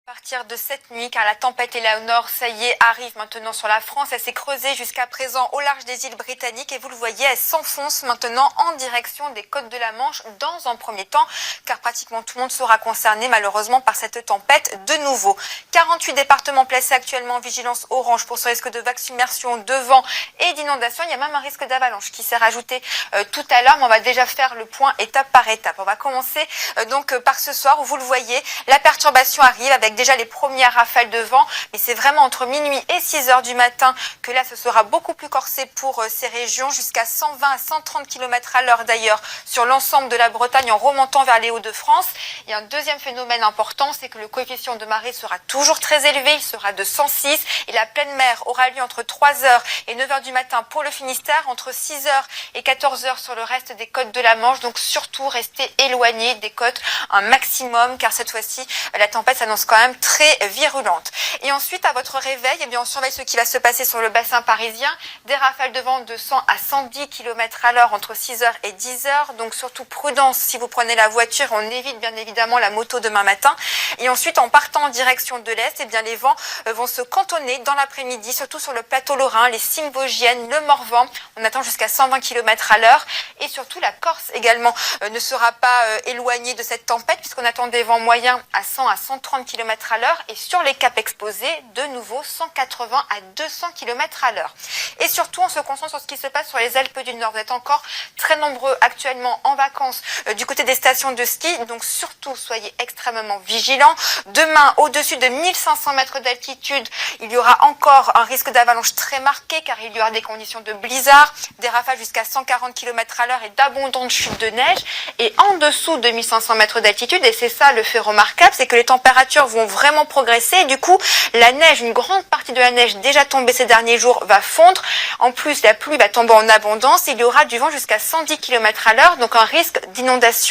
À partir de cette nuit, car la tempête Eleanor, ça y est, arrive maintenant sur la France. Elle s'est creusée jusqu'à présent au large des îles britanniques et vous le voyez, elle s'enfonce maintenant en direction des côtes de la Manche dans un premier temps, car pratiquement tout le monde sera concerné malheureusement par cette tempête de nouveau. 48 départements placés actuellement en vigilance orange pour ce risque de vagues submersion, de vent et d'inondation. Il y a même un risque d'avalanche qui s'est rajouté tout à l'heure, mais on va déjà faire le point étape par étape. On va commencer donc par ce soir où vous le voyez, la perturbation arrive avec déjà les premières rafales de vent, mais c'est vraiment entre minuit et 6 heures du matin que là ce sera beaucoup plus corsé pour ces régions, jusqu'à 120 à 130 km à l'heure d'ailleurs sur l'ensemble de la Bretagne en remontant vers les Hauts-de-France. Il y a un deuxième phénomène important, c'est que le coefficient de marée sera toujours très élevé, il sera de 106 et la pleine mer aura lieu entre 3 heures et 9 heures du matin pour le Finistère, entre 6 heures et 14 heures sur le reste des côtes de la Manche, donc surtout restez éloignés des côtes un maximum car cette fois-ci la tempête s'annonce quand même très virulente. Et ensuite, à votre réveil, eh bien, on surveille ce qui va se passer sur le bassin parisien. Des rafales de vent de 100 à 110 km à l'heure entre 6 heures et 10 heures. Donc, surtout prudence si vous prenez la voiture. On évite bien évidemment la moto demain matin. Et ensuite, en partant en direction de l'Est, eh bien, les vents vont se cantonner dans l'après-midi, surtout sur le plateau lorrain, les Cygnes vosgiennes, le Morvan. On attend jusqu'à 120 km à l'heure. Et surtout, la Corse également ne sera pas éloignée de cette tempête puisqu'on attend des vents moyens à 100 à 130 km à l'heure et sur les caps exposés, de nouveau 180 à 200 km à l'heure. Et surtout, on se concentre sur ce qui se passe sur les Alpes du Nord. Vous êtes encore très nombreux actuellement en vacances du côté des stations de ski, donc surtout soyez extrêmement vigilants. Demain, au-dessus de 1500 mètres d'altitude, il y aura encore un risque d'avalanche très marqué car il y aura des conditions de blizzard, des rafales jusqu'à 140 km à l'heure et d'abondantes chutes de neige. Et en dessous de 1500 mètres d'altitude, et c'est ça le fait remarquable, c'est que les températures vont vraiment progresser et du coup la neige, une grande partie de la neige déjà tombée ces derniers jours va fondre. En plus la pluie va tomber en abondance, il y aura du vent jusqu'à 110 km à l'heure, donc un risque d'inondation